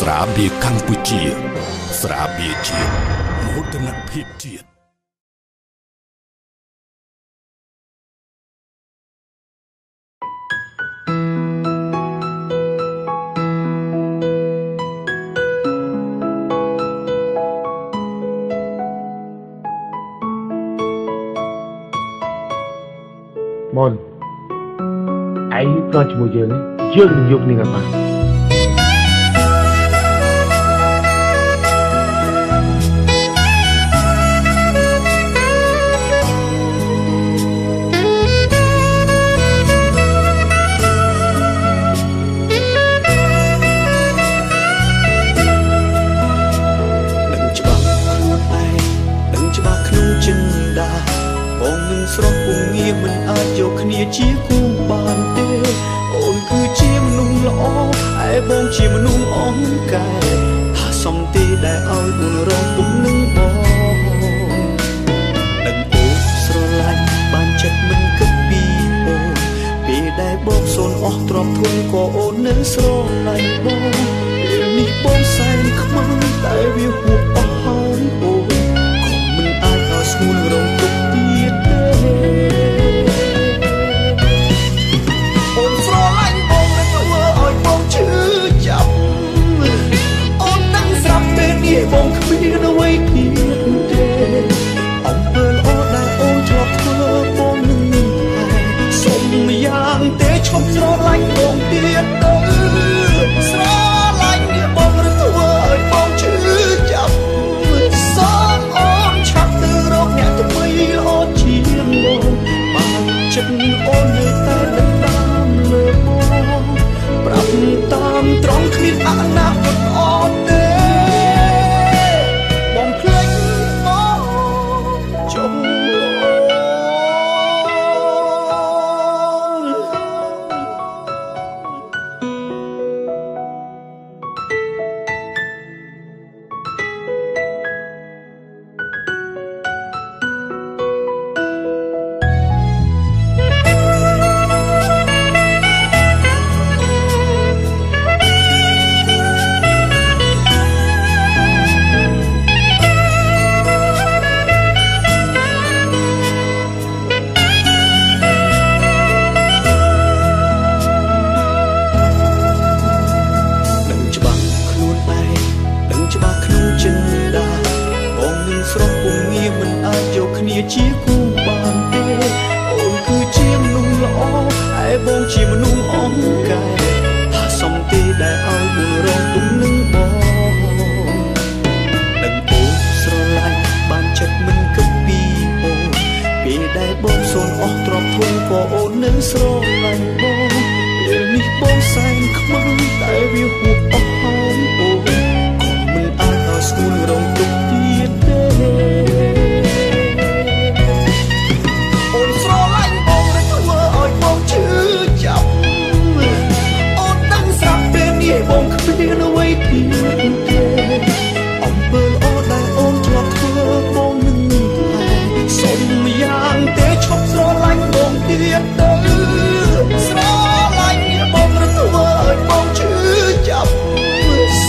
ស្រាបៀរកម្ពុជាស្រាបៀរជាតិមោទនភាពជាតិមុនឯងព្រោះជាមួយយើងនឹងយកនេះមកស្រស់ពុំងារមិនអាចយកគ្នាជាគូបានទេអូនគឺជាមនុស្សល្អឯបងជាមនុស្សអង្កែថាសំទេដែលឲ្យបុនរងពុំនឹងបងដឹងអូនស្រឡាញ់បានចិត្តមិនគិតពីអូនពេលដែលបងសូនអស់ទ្រព្យធនក៏អូននៅស្រឡាញ់បងពេលនេះបងសែនខ្មាំងតែវាហួសអស់ហើយអូនក៏មិនអាចឲ្យស្ងួនរងទុកទៀតទេអូនស្រឡាញ់បងនឹងធ្វើឲ្យបងឈឺចាប់អូននឹងស្រាប់ពេលនេះបងគ្មានអ្វីទៀតទេអំពើល្អដែលអូនធ្លាប់ធ្វើបងនឹងមានតែសុំយ៉ាងទេឈប់ស្រឡាញ់បងទៀតទៅស្រឡាញ់បងនឹងធ្វើឲ្យបងឈឺចាប់សូមអូនឆាប់ទៅរកអ្នកថ្មីល្អជាងបងបានចិត្តអូននៅតែដណ្ដើមលើបងប្រាប់តាមត្រង់គ្មានអនាគតអត់ទេបងភ្លេចបងចុងជាគូបានទេអូនគឺជាមនុស្សល្អឯបងជាមនុស្សអង្កែថាសំទេដែលឲ្យបុនរងទុំនឹងបងដឹងអូនស្រឡាញ់បានចិត្តមិនគិតពីអូនពេលដែលបងសូនអស់ទ្រព្យធនក៏អូននៅស្រឡាញ់បងពេលនេះបងសែនខ្មាំងតែវាហួសអស់ហើយអូនក៏មិនអាចដល់ស្គូលរងទុកទៀតទេឈឺចាប់អូនដឹងស្រាប់ពេលនេះបងគ្មានអ្វីទៀតទេអំពើល្អដែលអូនធ្លាប់ធ្វើបងនឹងតែសុំយ៉ាងទេឈប់ស្រឡាញ់បងទៀតទៅស្រឡាញ់បងនឹងធ្វើឲ្យបងឈឺចាប់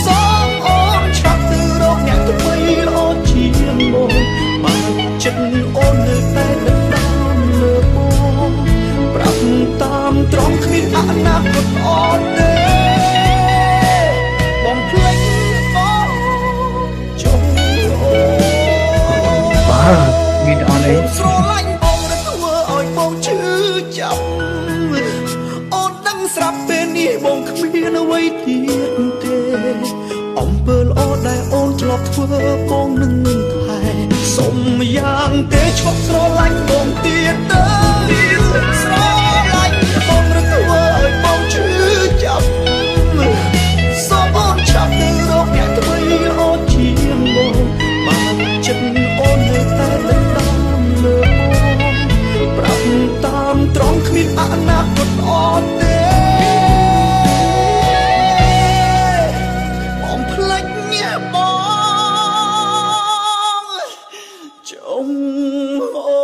សូមអូនឆាប់ទៅរកអ្នកថ្មីល្អជាងបងបានចិត្តអូននៅតែដណ្ដើមលើបងប្រាប់តាមត្រង់គ្មានអនាគតអត់ទេបងភ្លេចបងចុងអូបាទមានអត់អីស្រឡាញ់បងនឹងធ្វើឲ្យបងឈឺចាប់អូនដឹងស្រាប់ពេលនេះបងគ្មានអ្វីទៀតទេអំពើល្អដែលអូនធ្លាប់ធ្វើបងនឹងតែសុំយ៉ាងទេឈប់ស្រឡាញ់បងទៀតទៅស្រឡាញ់បងនឹងធ្វើឲ្យបងឈឺចាប់សូមអូនឆាប់ទៅរកអ្នកថ្មីល្អជាងបងបានចិត្តអូននៅតែដណ្ដើមលើបងប្រាប់តាមត្រង់គ្មានអនាគតអត់ទេបងភ្លេចបងចុងអូ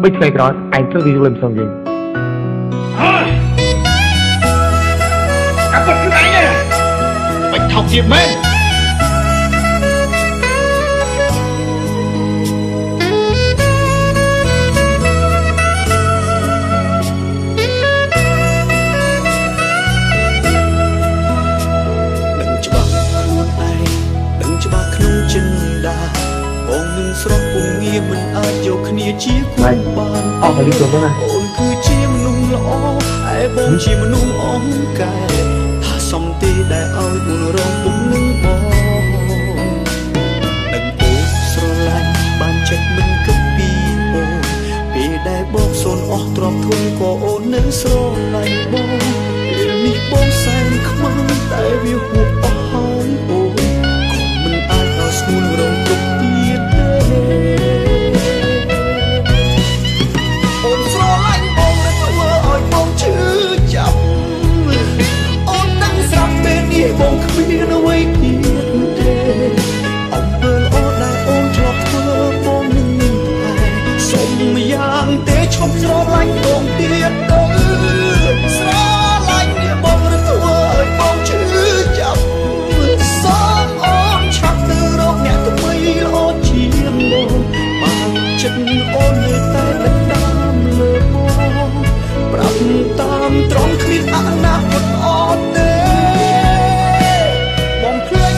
3 ថ្ងៃក្រោយឯងត្រូវទៅយល់លេងផ្សងយើងអាពុតគឺឯងទេបាច់ថោកទៀតមែនស្រស់ពុំងារមិនអាចយកគ្នាជាគូបានអស់ហើយទៅណាអូនគឺជាមនុស្សល្អឯបងជាមនុស្សអង្កែថាសំទីដែលឲ្យបុនរងពុំនឹងបងដឹងអូនស្រឡាញ់បានចិត្តមិនគិតពីអូនពេលដែលបងសូនអស់ទ្រព្យធនក៏អូននៅស្រឡាញ់បងពេលនេះបងសែនខ្មាំងតែវាហួសអស់ហើយអូនក៏មិនអាចដល់ស្ងួនរងទុកទៀតអូនស្រឡាញ់បងនឹងធ្វើឲ្យបងឈឺចាប់អូននឹងស្រាប់ពេលនេះបងគ្មានអ្វីទៀតទេអំពើល្អដែលអូនធ្លាប់ធ្វើបងនឹងមានតែសុំយ៉ាងទេឈប់ស្រឡាញ់បងទៀតទៅស្រឡាញ់នេះបងនឹងធ្វើឲ្យបងឈឺចាប់សូមអូនឆាប់ទៅរកអ្នកថ្មីល្អជាងបងបានចិត្តអូននៅតែដណ្ដើមលើបងប្រាប់តាមត្រង់គ្មានអនាគតអត់ទេបងភ្លេច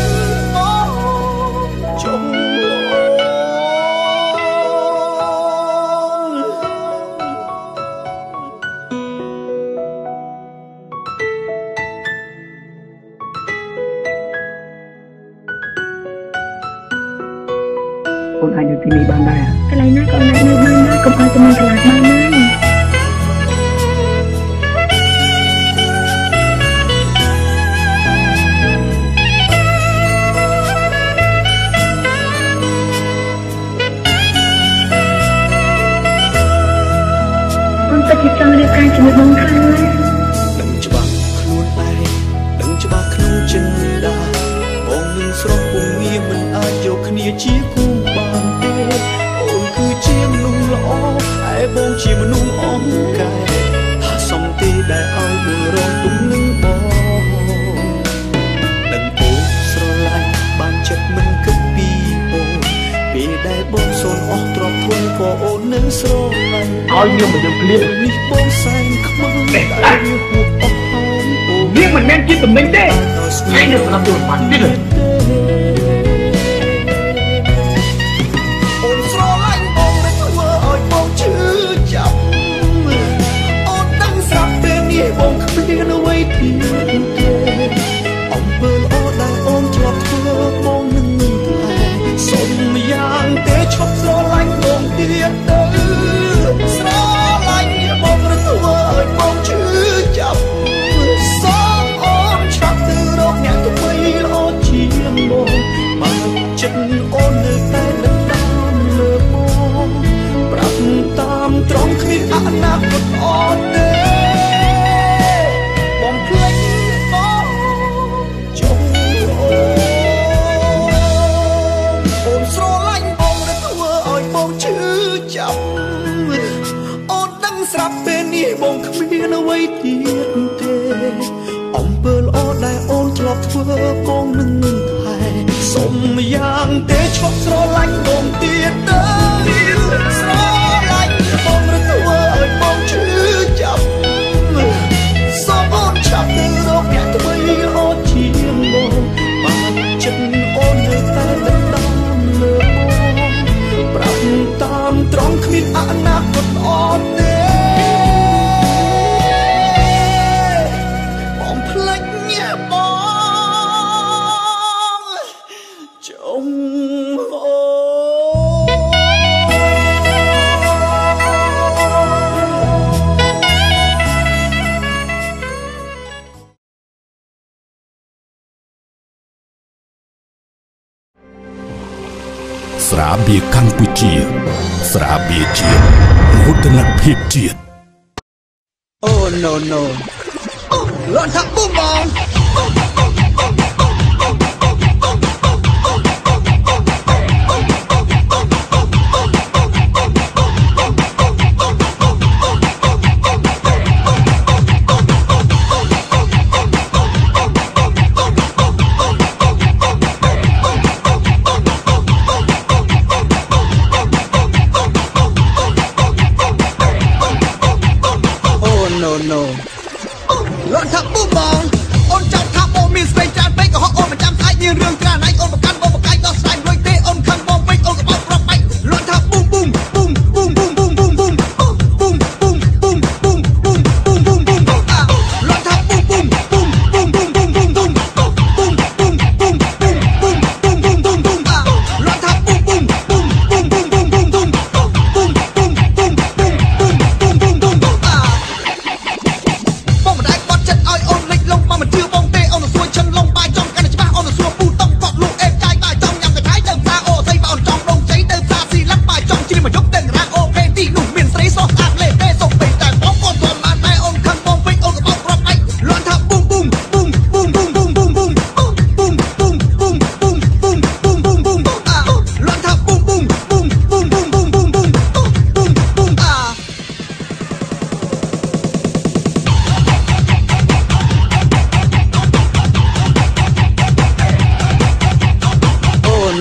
បងចុងអូនអាចនៅទីនេះបានដែរកន្លែងណាក៏អាចនៅបានដែរកុំឲ្យតែមានកន្លែងបានណាអូនទៅទីចង់រៀបការជាមួយបងខាងណាដឹងច្បាស់ខ្លួនឯងដឹងច្បាស់ក្នុងចិនដាបងនឹងស្រស់ពុំងារមិនអាចយកគ្នាជាគូបានទេអូនគឺជាមនុស្សល្អឯបងជាមនុស្សអង្កែថាសំទីដែលឲ្យបុនរងទុំនឹងបងដឹងអូនស្រឡាញ់បានចិត្តមិនគិតពីអូនពេលដែលបងសូនអស់ទ្រព្យធនក៏អូននឹងស្រឡាញ់ឲ្យនាងមកយើងភ្លាមនេះបងសែនខ្មាំងតែវាហួសអស់ហើយអូននាងមិនមែនជាតំណែងទេឯងនៅស្ដាប់ទូរស័ព្ទទៀតអូនស្រឡាញ់បងនឹងធ្វើឲ្យបងឈឺចាប់អូនដឹងស្រាប់ពេលនេះបងគ្មានអ្វីទៀតទេអំពើល្អដែលអូនធ្លាប់ធ្វើបងនឹងតែសុំយ៉ាងទេឈប់ស្រឡាញ់បងទៀតទៅស្រឡាញ់បងនឹងធ្វើឲ្យបងឈឺចាប់សូមអូនឆាប់ទៅរកអ្នកថ្មីល្អជាងបងបានចិត្តអូននៅតែដណ្ដើមលើបងប្រាប់តាមត្រង់គ្មានអនាគតអត់ទេបងភ្លេចបងចុងអូនស្រឡាញ់បងនឹងធ្វើឲ្យបងឈឺចាប់អូនដឹងស្រាប់ពេលនេះបងគ្មានអ្វីទៀតទេអំពើល្អដែលអូនធ្លាប់ធ្វើបងនឹងតែសុំយ៉ាងទេឈប់ស្រឡាញ់បងទៀតទៅស្រឡាញ់បងនឹងធ្វើឲ្យបងឈឺចាប់សូមអូនឆាប់ទៅរកអ្នកថ្មីល្អជាងបងបានចិត្តអូននៅតែដណ្ដើមលើបងប្រាប់តាមត្រង់គ្មានអនាគតអត់ទេបងភ្លេចបងចុងអូស្រាបៀរកម្ពុជាស្រាបៀរជាតិមោទនភាពជាតិអូ no no លន់ថាបុំបង